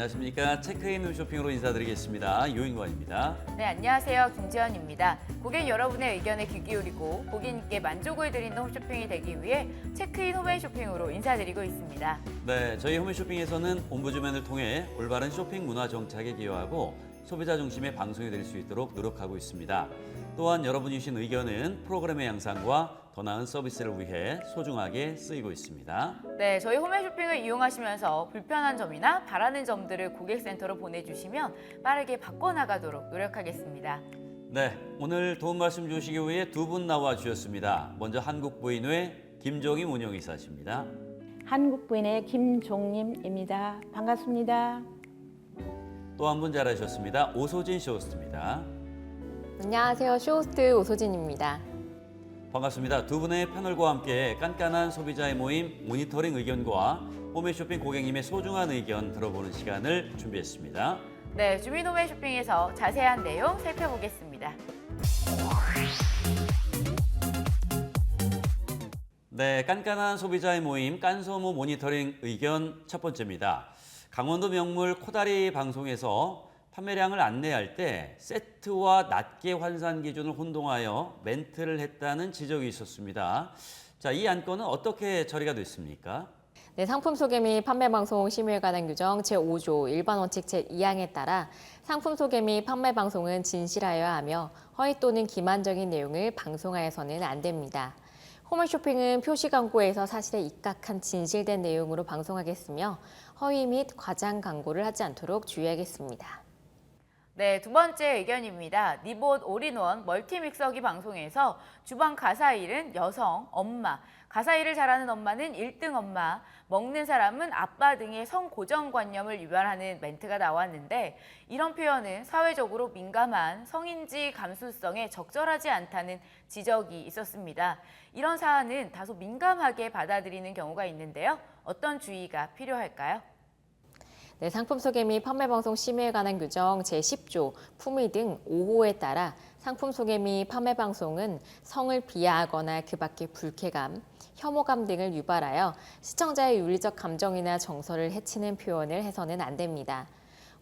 안녕하십니까. 체크인 홈쇼핑으로 인사드리겠습니다. 유인관입니다. 네, 안녕하세요. 김지연입니다. 고객 여러분의 의견에 귀 기울이고 고객님께 만족을 드리는 홈쇼핑이 되기 위해 체크인 홈앤쇼핑으로 인사드리고 있습니다. 네, 저희 홈쇼핑에서는 옴부즈맨을 통해 올바른 쇼핑 문화 정착에 기여하고 소비자 중심의 방송이 될 수 있도록 노력하고 있습니다. 또한 여러분이 주신 의견은 프로그램의 양상과 더 나은 서비스를 위해 소중하게 쓰이고 있습니다. 네, 저희 홈앤쇼핑을 이용하시면서 불편한 점이나 바라는 점들을 고객센터로 보내주시면 빠르게 바꿔나가도록 노력하겠습니다. 네, 오늘 도움 말씀 주시기 위해 두 분 나와 주셨습니다. 먼저 한국부인회 김종임 운영이사십니다. 한국부인의 김종림입니다. 반갑습니다. 또 한 분 잘하셨습니다. 오소진 쇼호스트입니다. 안녕하세요. 쇼호스트 오소진입니다. 반갑습니다. 두 분의 패널과 함께 깐깐한 소비자의 모임 모니터링 의견과 홈앤쇼핑 고객님의 소중한 의견 들어보는 시간을 준비했습니다. 네, 주민 홈앤쇼핑에서 자세한 내용 살펴보겠습니다. 네, 깐깐한 소비자의 모임 깐소모 모니터링 의견 첫 번째입니다. 강원도 명물 코다리 방송에서 판매량을 안내할 때 세트와 낱개 환산 기준을 혼동하여 멘트를 했다는 지적이 있었습니다. 자, 이 안건은 어떻게 처리가 됐습니까? 네, 상품 소개 및 판매 방송 심의에 관한 규정 제5조 일반 원칙 제2항에 따라 상품 소개 및 판매 방송은 진실하여야 하며 허위 또는 기만적인 내용을 방송하여서는 안 됩니다. 홈앤쇼핑은 표시 광고에서 사실에 입각한 진실된 내용으로 방송하겠으며 허위 및 과장 광고를 하지 않도록 주의하겠습니다. 네, 두 번째 의견입니다. 니봇 올인원 멀티믹서기 방송에서 주방 가사일은 여성, 엄마, 가사일을 잘하는 엄마는 1등 엄마, 먹는 사람은 아빠 등의 성고정관념을 유발하는 멘트가 나왔는데 이런 표현은 사회적으로 민감한 성인지 감수성에 적절하지 않다는 지적이 있었습니다. 이런 사안은 다소 민감하게 받아들이는 경우가 있는데요. 어떤 주의가 필요할까요? 네, 상품 소개 및 판매 방송 심의에 관한 규정 제10조 품위 등 5호에 따라 상품 소개 및 판매 방송은 성을 비하하거나 그 밖의 불쾌감, 혐오감 등을 유발하여 시청자의 윤리적 감정이나 정서를 해치는 표현을 해서는 안 됩니다.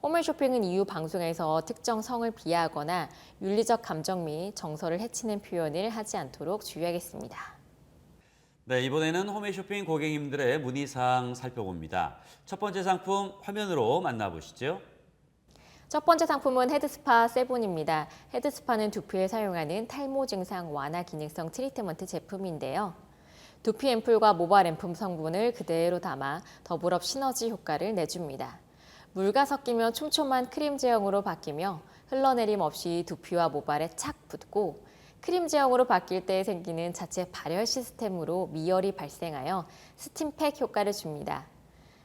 홈앤쇼핑은 이후 방송에서 특정 성을 비하하거나 윤리적 감정 및 정서를 해치는 표현을 하지 않도록 주의하겠습니다. 네, 이번에는 홈앤쇼핑 고객님들의 문의사항 살펴봅니다. 첫 번째 상품 화면으로 만나보시죠. 첫 번째 상품은 헤드스파 세븐입니다. 헤드스파는 두피에 사용하는 탈모 증상 완화 기능성 트리트먼트 제품인데요. 두피 앰플과 모발 앰플 성분을 그대로 담아 더블업 시너지 효과를 내줍니다. 물과 섞이면 촘촘한 크림 제형으로 바뀌며 흘러내림 없이 두피와 모발에 착 붙고 크림 제형으로 바뀔 때 생기는 자체 발열 시스템으로 미열이 발생하여 스팀팩 효과를 줍니다.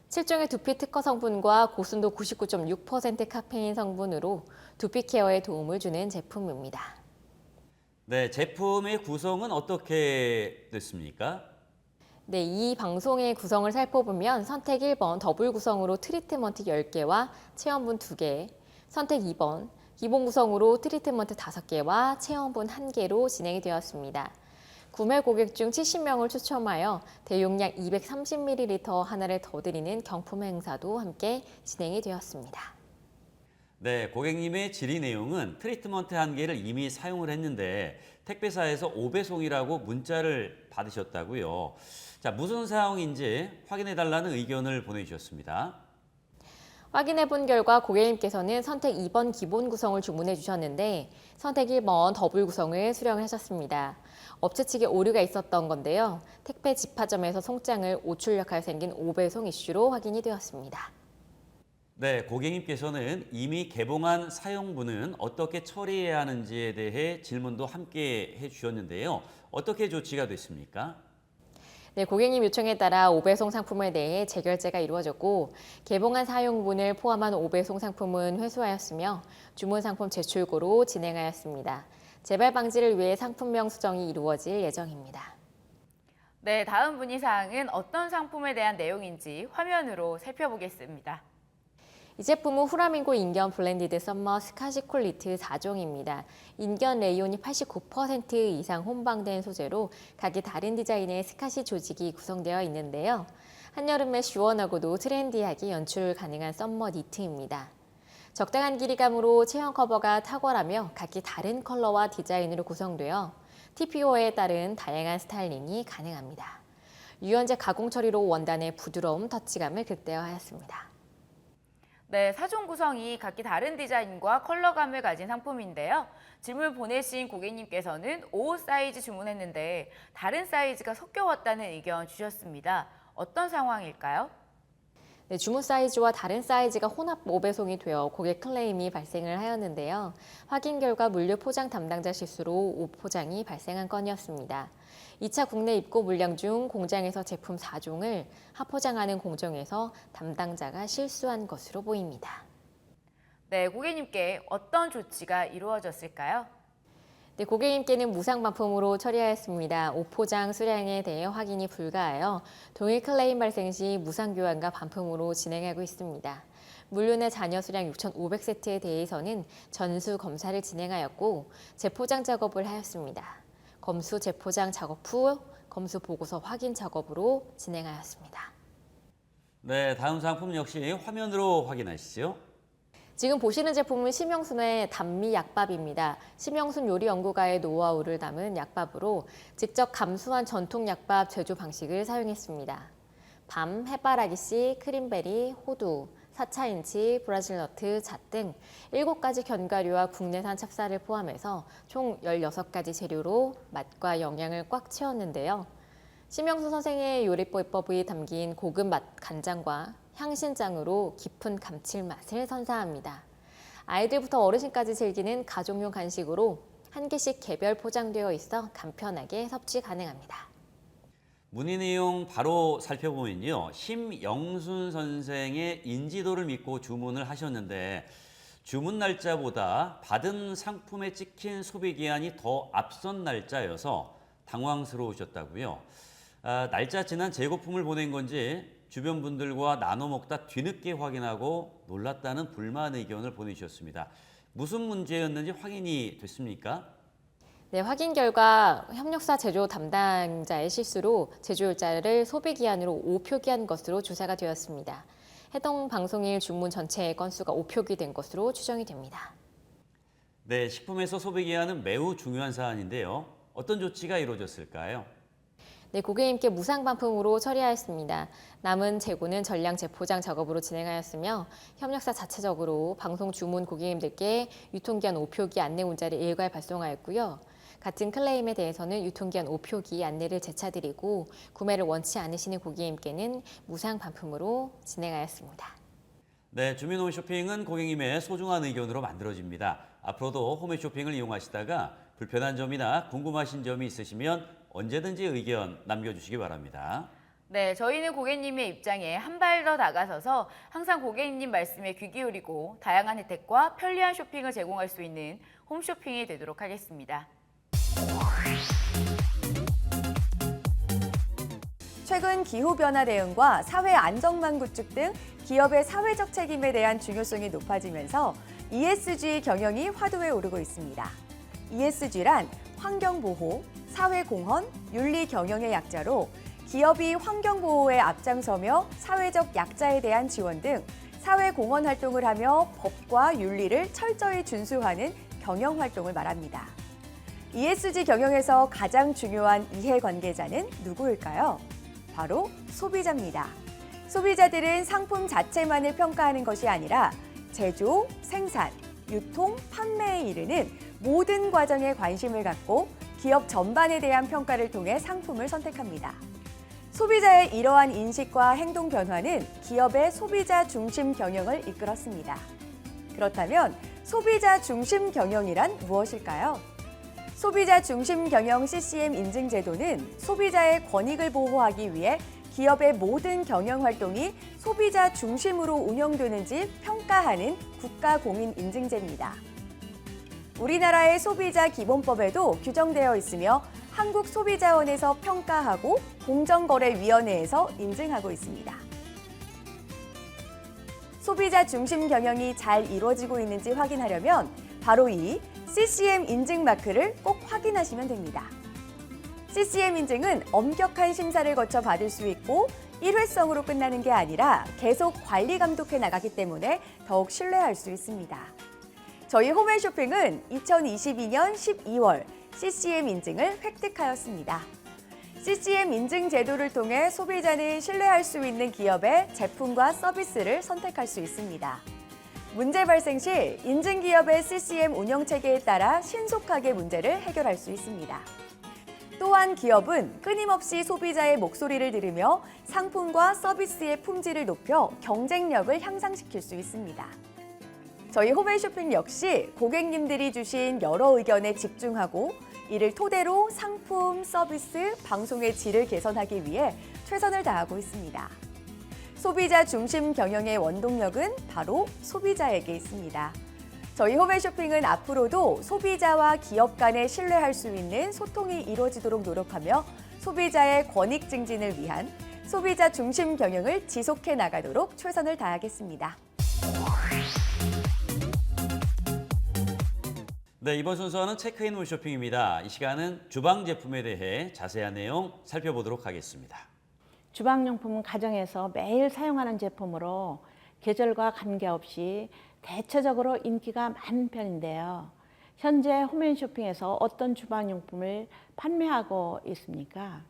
7종의 두피 특허 성분과 고순도 99.6% 카페인 성분으로 두피 케어에 도움을 주는 제품입니다. 네, 제품의 구성은 어떻게 됐습니까? 네, 이 방송의 구성을 살펴보면 선택 1번 더블 구성으로 트리트먼트 10개와 체험분 2개, 선택 2번 기본 구성으로 트리트먼트 5개와 체험분 1개로 진행이 되었습니다. 구매 고객 중 70명을 추첨하여 대용량 230ml 하나를 더 드리는 경품 행사도 함께 진행이 되었습니다. 네, 고객님의 질의 내용은 트리트먼트 1개를 이미 사용을 했는데 택배사에서 5배송이라고 문자를 받으셨다고요. 자, 무슨 사항인지 확인해달라는 의견을 보내주셨습니다. 확인해 본 결과 고객님께서는 선택 2번 기본 구성을 주문해 주셨는데 선택 1번 더블 구성을 수령하셨습니다. 업체 측에 오류가 있었던 건데요. 택배 집화점에서 송장을 오출력하여 생긴 5배송 이슈로 확인이 되었습니다. 네, 고객님께서는 이미 개봉한 사용분은 어떻게 처리해야 하는지에 대해 질문도 함께 해주셨는데요. 어떻게 조치가 됐습니까? 네, 고객님 요청에 따라 5배송 상품에 대해 재결제가 이루어졌고 개봉한 사용분을 포함한 5배송 상품은 회수하였으며 주문 상품 재출고로 진행하였습니다. 재발 방지를 위해 상품명 수정이 이루어질 예정입니다. 네, 다음 문의사항은 어떤 상품에 대한 내용인지 화면으로 살펴보겠습니다. 이 제품은 후라밍고 인견 블렌디드 썸머 스카시 콜리트 4종입니다. 인견 레이온이 89% 이상 혼방된 소재로 각기 다른 디자인의 스카시 조직이 구성되어 있는데요. 한여름에 시원하고도 트렌디하게 연출 가능한 썸머 니트입니다. 적당한 길이감으로 체형 커버가 탁월하며 각기 다른 컬러와 디자인으로 구성되어 TPO에 따른 다양한 스타일링이 가능합니다. 유연제 가공 처리로 원단의 부드러움, 터치감을 극대화하였습니다. 네, 사종 구성이 각기 다른 디자인과 컬러감을 가진 상품인데요. 질문 보내신 고객님께서는 5 사이즈 주문했는데 다른 사이즈가 섞여 왔다는 의견 주셨습니다. 어떤 상황일까요? 네, 주문 사이즈와 다른 사이즈가 혼합 오배송이 되어 고객 클레임이 발생을 하였는데요. 확인 결과 물류 포장 담당자 실수로 오포장이 발생한 건이었습니다. 2차 국내 입고 물량 중 공장에서 제품 4종을 하포장하는 공정에서 담당자가 실수한 것으로 보입니다. 네, 고객님께 어떤 조치가 이루어졌을까요? 네, 고객님께는 무상반품으로 처리하였습니다. 오포장 수량에 대해 확인이 불가하여 동일 클레임 발생 시 무상교환과 반품으로 진행하고 있습니다. 물류 내 잔여 수량 6,500세트에 대해서는 전수 검사를 진행하였고 재포장 작업을 하였습니다. 검수 재포장 작업 후 검수 보고서 확인 작업으로 진행하였습니다. 네, 다음 상품 역시 화면으로 확인하시죠. 지금 보시는 제품은 심영순의 단미 약밥입니다. 심영순 요리 연구가의 노하우를 담은 약밥으로 직접 감수한 전통 약밥 제조 방식을 사용했습니다. 밤, 해바라기씨, 크림베리, 호두, 4차인치, 브라질너트, 잣 등 7가지 견과류와 국내산 찹쌀을 포함해서 총 16가지 재료로 맛과 영양을 꽉 채웠는데요. 심영순 선생의 요리법이 담긴 고급 맛 간장과 향신장으로 깊은 감칠맛을 선사합니다. 아이들부터 어르신까지 즐기는 가족용 간식으로 한 개씩 개별 포장되어 있어 간편하게 섭취 가능합니다. 문의 내용 바로 살펴보면요. 심영순 선생의 인지도를 믿고 주문을 하셨는데 주문 날짜보다 받은 상품에 찍힌 소비기한이 더 앞선 날짜여서 당황스러우셨다고요. 날짜 지난 재고품을 보낸 건지 주변 분들과 나눠 먹다 뒤늦게 확인하고 놀랐다는 불만 의견을 보내주셨습니다. 무슨 문제였는지 확인이 됐습니까? 네, 확인 결과 협력사 제조 담당자의 실수로 제조일자를 소비기한으로 오표기한 것으로 조사가 되었습니다. 해당 방송일 주문 전체의 건수가 오표기 된 것으로 추정이 됩니다. 네, 식품에서 소비기한은 매우 중요한 사안인데요. 어떤 조치가 이루어졌을까요? 네, 고객님께 무상반품으로 처리하였습니다. 남은 재고는 전량 재포장 작업으로 진행하였으며 협력사 자체적으로 방송 주문 고객님들께 유통기한 오표기 안내 문자를 일괄 발송하였고요. 같은 클레임에 대해서는 유통기한 오표기 안내를 재차드리고 구매를 원치 않으시는 고객님께는 무상반품으로 진행하였습니다. 네, 주민 홈쇼핑은 고객님의 소중한 의견으로 만들어집니다. 앞으로도 홈쇼핑을 이용하시다가 불편한 점이나 궁금하신 점이 있으시면 언제든지 의견 남겨주시기 바랍니다. 네, 저희는 고객님의 입장에 한 발 더 나가서서 항상 고객님 말씀에 귀 기울이고 다양한 혜택과 편리한 쇼핑을 제공할 수 있는 홈쇼핑이 되도록 하겠습니다. 최근 기후변화 대응과 사회 안정망 구축 등 기업의 사회적 책임에 대한 중요성이 높아지면서 ESG 경영이 화두에 오르고 있습니다. ESG란 환경보호, 사회공헌, 윤리경영의 약자로 기업이 환경보호에 앞장서며 사회적 약자에 대한 지원 등 사회공헌 활동을 하며 법과 윤리를 철저히 준수하는 경영활동을 말합니다. ESG 경영에서 가장 중요한 이해관계자는 누구일까요? 바로 소비자입니다. 소비자들은 상품 자체만을 평가하는 것이 아니라 제조, 생산, 유통, 판매에 이르는 모든 과정에 관심을 갖고 기업 전반에 대한 평가를 통해 상품을 선택합니다. 소비자의 이러한 인식과 행동 변화는 기업의 소비자 중심 경영을 이끌었습니다. 그렇다면 소비자 중심 경영이란 무엇일까요? 소비자 중심 경영 CCM 인증 제도는 소비자의 권익을 보호하기 위해 기업의 모든 경영 활동이 소비자 중심으로 운영되는지 평가하는 국가 공인 인증제입니다. 우리나라의 소비자 기본법에도 규정되어 있으며 한국소비자원에서 평가하고 공정거래위원회에서 인증하고 있습니다. 소비자 중심 경영이 잘 이루어지고 있는지 확인하려면 바로 이 CCM 인증 마크를 꼭 확인하시면 됩니다. CCM 인증은 엄격한 심사를 거쳐 받을 수 있고 일회성으로 끝나는 게 아니라 계속 관리 감독해 나가기 때문에 더욱 신뢰할 수 있습니다. 저희 홈앤쇼핑은 2022년 12월 CCM 인증을 획득하였습니다. CCM 인증 제도를 통해 소비자는 신뢰할 수 있는 기업의 제품과 서비스를 선택할 수 있습니다. 문제 발생 시 인증 기업의 CCM 운영 체계에 따라 신속하게 문제를 해결할 수 있습니다. 또한 기업은 끊임없이 소비자의 목소리를 들으며 상품과 서비스의 품질을 높여 경쟁력을 향상시킬 수 있습니다. 저희 홈앤쇼핑 역시 고객님들이 주신 여러 의견에 집중하고 이를 토대로 상품, 서비스, 방송의 질을 개선하기 위해 최선을 다하고 있습니다. 소비자 중심 경영의 원동력은 바로 소비자에게 있습니다. 저희 홈앤쇼핑은 앞으로도 소비자와 기업 간에 신뢰할 수 있는 소통이 이루어지도록 노력하며 소비자의 권익 증진을 위한 소비자 중심 경영을 지속해 나가도록 최선을 다하겠습니다. 네, 이번 순서는 체크인 홈쇼핑입니다. 이 시간은 주방 제품에 대해 자세한 내용 살펴보도록 하겠습니다. 주방용품은 가정에서 매일 사용하는 제품으로 계절과 관계없이 대체적으로 인기가 많은 편인데요. 현재 홈앤쇼핑에서 어떤 주방용품을 판매하고 있습니까?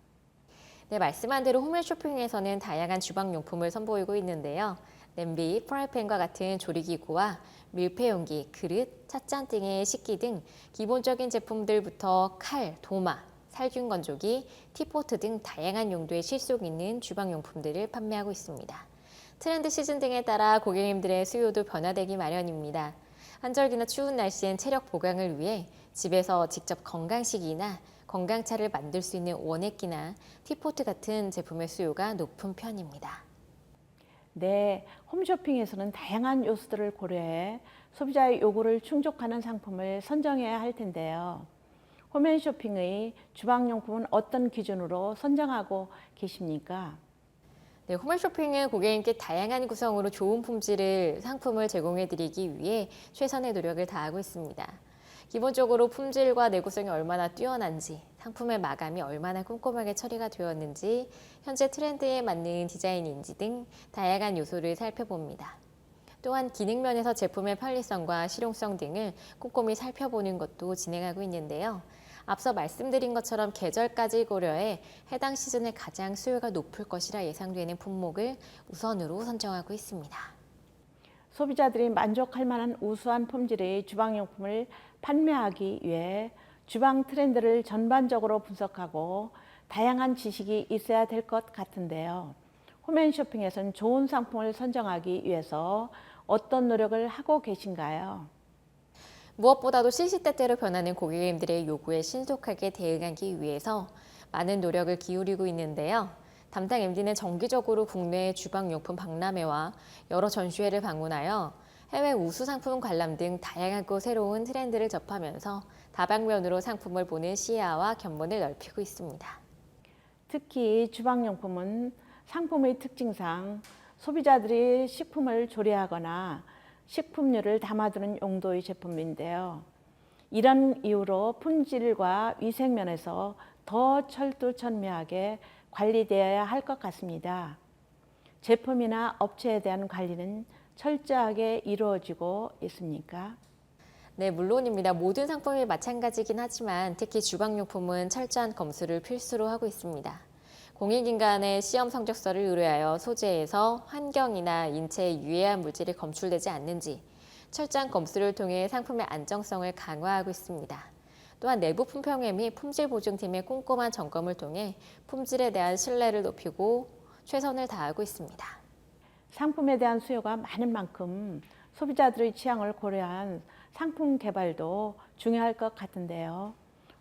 네, 말씀한 대로 홈앤쇼핑에서는 다양한 주방용품을 선보이고 있는데요. 냄비, 프라이팬과 같은 조리기구와 밀폐용기, 그릇, 찻잔 등의 식기 등 기본적인 제품들부터 칼, 도마, 살균 건조기, 티포트 등 다양한 용도의 실속 있는 주방용품들을 판매하고 있습니다. 트렌드 시즌 등에 따라 고객님들의 수요도 변화되기 마련입니다. 한절기나 추운 날씨엔 체력 보강을 위해 집에서 직접 건강식이나 건강차를 만들 수 있는 원액기나 티포트 같은 제품의 수요가 높은 편입니다. 네, 홈쇼핑에서는 다양한 요소들을 고려해 소비자의 요구를 충족하는 상품을 선정해야 할 텐데요. 홈앤쇼핑의 주방용품은 어떤 기준으로 선정하고 계십니까? 네, 홈앤쇼핑은 고객님께 다양한 구성으로 좋은 품질의 상품을 제공해드리기 위해 최선의 노력을 다하고 있습니다. 기본적으로 품질과 내구성이 얼마나 뛰어난지, 상품의 마감이 얼마나 꼼꼼하게 처리가 되었는지, 현재 트렌드에 맞는 디자인인지 등 다양한 요소를 살펴봅니다. 또한 기능면에서 제품의 편리성과 실용성 등을 꼼꼼히 살펴보는 것도 진행하고 있는데요. 앞서 말씀드린 것처럼 계절까지 고려해 해당 시즌에 가장 수요가 높을 것이라 예상되는 품목을 우선으로 선정하고 있습니다. 소비자들이 만족할 만한 우수한 품질의 주방용품을 판매하기 위해 주방 트렌드를 전반적으로 분석하고 다양한 지식이 있어야 될 것 같은데요. 홈앤쇼핑에서는 좋은 상품을 선정하기 위해서 어떤 노력을 하고 계신가요? 무엇보다도 시시때때로 변하는 고객님들의 요구에 신속하게 대응하기 위해서 많은 노력을 기울이고 있는데요. 담당 MD는 정기적으로 국내 주방용품 박람회와 여러 전시회를 방문하여 해외 우수 상품 관람 등 다양하고 새로운 트렌드를 접하면서 다방면으로 상품을 보는 시야와 견문을 넓히고 있습니다. 특히 주방용품은 상품의 특징상 소비자들이 식품을 조리하거나 식품류를 담아두는 용도의 제품인데요. 이런 이유로 품질과 위생면에서 더 철두철미하게 관리되어야 할 것 같습니다. 제품이나 업체에 대한 관리는 철저하게 이루어지고 있습니까? 네, 물론입니다. 모든 상품이 마찬가지긴 하지만 특히 주방용품은 철저한 검수를 필수로 하고 있습니다. 공익인간의 시험 성적서를 의뢰하여 소재에서 환경이나 인체에 유해한 물질이 검출되지 않는지 철저한 검수를 통해 상품의 안정성을 강화하고 있습니다. 또한 내부 품평회 및 품질 보증팀의 꼼꼼한 점검을 통해 품질에 대한 신뢰를 높이고 최선을 다하고 있습니다. 상품에 대한 수요가 많은 만큼 소비자들의 취향을 고려한 상품 개발도 중요할 것 같은데요.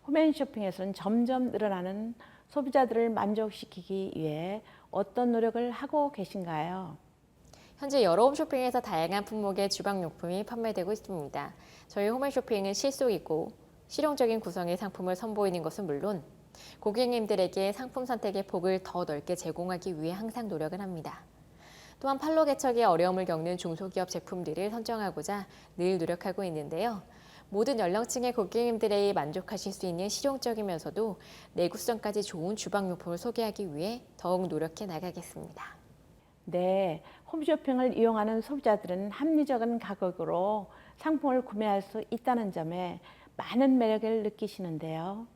홈앤쇼핑에서는 점점 늘어나는 소비자들을 만족시키기 위해 어떤 노력을 하고 계신가요? 현재 여러 홈쇼핑에서 다양한 품목의 주방용품이 판매되고 있습니다. 저희 홈앤쇼핑은 실속 있고 실용적인 구성의 상품을 선보이는 것은 물론 고객님들에게 상품 선택의 폭을 더 넓게 제공하기 위해 항상 노력을 합니다. 또한 판로 개척에 어려움을 겪는 중소기업 제품들을 선정하고자 늘 노력하고 있는데요. 모든 연령층의 고객님들이 만족하실 수 있는 실용적이면서도 내구성까지 좋은 주방용품을 소개하기 위해 더욱 노력해 나가겠습니다. 네, 홈쇼핑을 이용하는 소비자들은 합리적인 가격으로 상품을 구매할 수 있다는 점에 많은 매력을 느끼시는데요.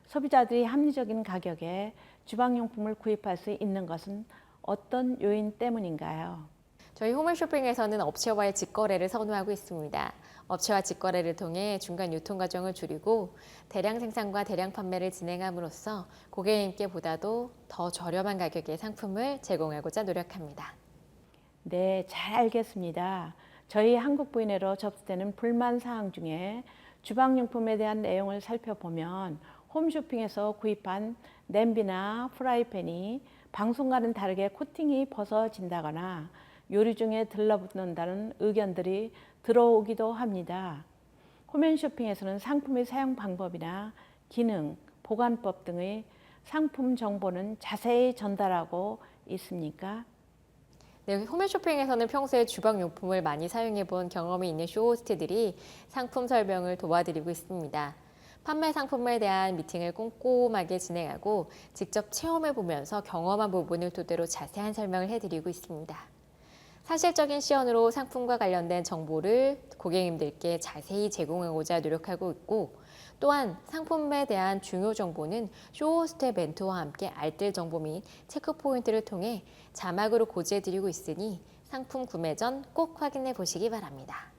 소비자들이 합리적인 가격에 주방용품을 구입할 수 있는 것은 어떤 요인 때문인가요? 저희 홈쇼핑에서는 업체와의 직거래를 선호하고 있습니다. 업체와 직거래를 통해 중간 유통 과정을 줄이고 대량 생산과 대량 판매를 진행함으로써 고객님께 보다도 더 저렴한 가격의 상품을 제공하고자 노력합니다. 네, 잘 알겠습니다. 저희 한국부인회로 접수되는 불만 사항 중에 주방용품에 대한 내용을 살펴보면 홈쇼핑에서 구입한 냄비나 프라이팬이 방송과는 다르게 코팅이 벗어진다거나 요리 중에 들러붙는다는 의견들이 들어오기도 합니다. 홈앤쇼핑에서는 상품의 사용 방법이나 기능, 보관법 등의 상품 정보는 자세히 전달하고 있습니까? 네, 홈쇼핑에서는 평소에 주방용품을 많이 사용해 본 경험이 있는 쇼호스트들이 상품 설명을 도와드리고 있습니다. 판매 상품에 대한 미팅을 꼼꼼하게 진행하고 직접 체험해 보면서 경험한 부분을 토대로 자세한 설명을 해드리고 있습니다. 사실적인 시연으로 상품과 관련된 정보를 고객님들께 자세히 제공하고자 노력하고 있고, 또한 상품에 대한 중요 정보는 쇼호스트의 멘토와 함께 알뜰 정보 및 체크 포인트를 통해 자막으로 고지해드리고 있으니 상품 구매 전 꼭 확인해 보시기 바랍니다.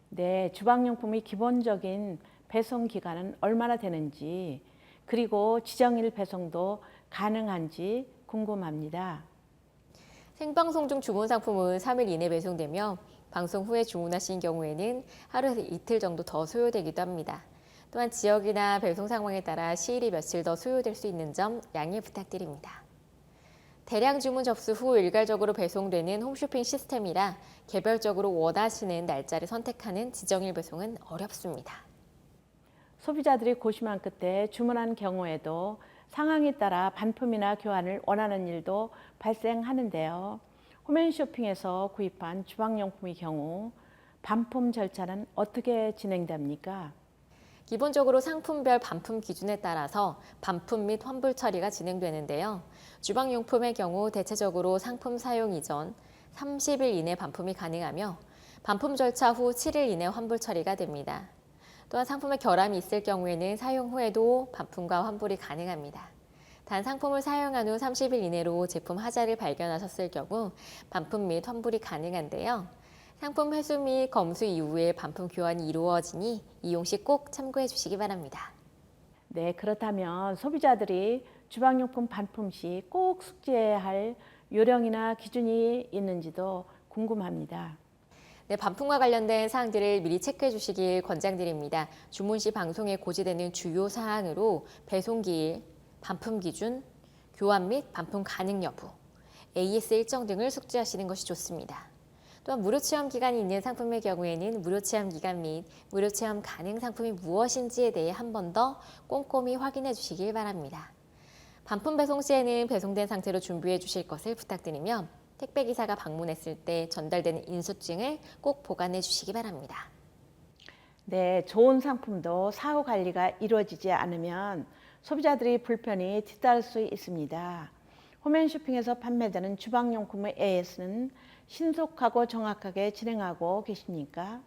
네, 주방용품의 기본적인 배송 기간은 얼마나 되는지, 그리고 지정일 배송도 가능한지 궁금합니다. 생방송 중 주문 상품은 3일 이내 배송되며 방송 후에 주문하신 경우에는 하루에서 이틀 정도 더 소요되기도 합니다. 또한 지역이나 배송 상황에 따라 시일이 며칠 더 소요될 수 있는 점 양해 부탁드립니다. 대량 주문 접수 후 일괄적으로 배송되는 홈쇼핑 시스템이라 개별적으로 원하시는 날짜를 선택하는 지정일 배송은 어렵습니다. 소비자들이 고심한 끝에 주문한 경우에도 상황에 따라 반품이나 교환을 원하는 일도 발생하는데요. 홈앤쇼핑에서 구입한 주방용품의 경우 반품 절차는 어떻게 진행됩니까? 기본적으로 상품별 반품 기준에 따라서 반품 및 환불 처리가 진행되는데요. 주방용품의 경우 대체적으로 상품 사용 이전 30일 이내 반품이 가능하며 반품 절차 후 7일 이내 환불 처리가 됩니다. 또한 상품에 결함이 있을 경우에는 사용 후에도 반품과 환불이 가능합니다. 단 상품을 사용한 후 30일 이내로 제품 하자를 발견하셨을 경우 반품 및 환불이 가능한데요. 상품 회수 및 검수 이후에 반품 교환이 이루어지니 이용 시 꼭 참고해 주시기 바랍니다. 네, 그렇다면 소비자들이 주방용품 반품 시 꼭 숙지해야 할 요령이나 기준이 있는지도 궁금합니다. 네, 반품과 관련된 사항들을 미리 체크해 주시길 권장드립니다. 주문 시 방송에 고지되는 주요 사항으로 배송기일, 반품 기준, 교환 및 반품 가능 여부, AS 일정 등을 숙지하시는 것이 좋습니다. 또한 무료 체험 기간이 있는 상품의 경우에는 무료 체험 기간 및 무료 체험 가능 상품이 무엇인지에 대해 한 번 더 꼼꼼히 확인해 주시길 바랍니다. 반품 배송 시에는 배송된 상태로 준비해 주실 것을 부탁드리며 택배기사가 방문했을 때 전달되는 인수증을 꼭 보관해 주시기 바랍니다. 네, 좋은 상품도 사후 관리가 이루어지지 않으면 소비자들이 불편이 뒤따를 수 있습니다. 홈앤쇼핑에서 판매되는 주방용품의 AS는 신속하고 정확하게 진행하고 계십니까?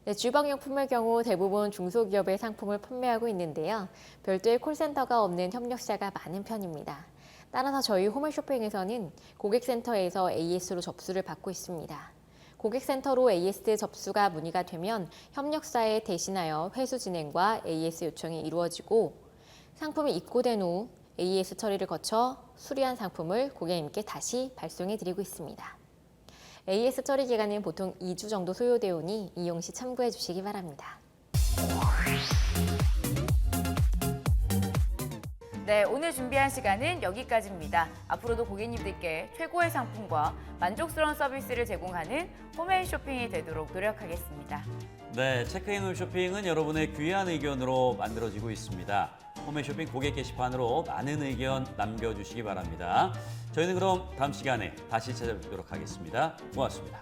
네, 주방용품의 경우 대부분 중소기업의 상품을 판매하고 있는데요. 별도의 콜센터가 없는 협력사가 많은 편입니다. 따라서 저희 홈앤쇼핑에서는 고객센터에서 AS로 접수를 받고 있습니다. 고객센터로 AS 접수가 문의가 되면 협력사에 대신하여 회수 진행과 AS 요청이 이루어지고 상품이 입고된 후 AS 처리를 거쳐 수리한 상품을 고객님께 다시 발송해 드리고 있습니다. AS 처리 기간은 보통 2주 정도 소요되오니 이용 시 참고해 주시기 바랍니다. 네, 오늘 준비한 시간은 여기까지입니다. 앞으로도 고객님들께 최고의 상품과 만족스러운 서비스를 제공하는 홈앤쇼핑이 되도록 노력하겠습니다. 네, 체크인 홈쇼핑은 여러분의 귀한 의견으로 만들어지고 있습니다. 홈앤쇼핑 고객 게시판으로 많은 의견 남겨주시기 바랍니다. 저희는 그럼 다음 시간에 다시 찾아뵙도록 하겠습니다. 고맙습니다.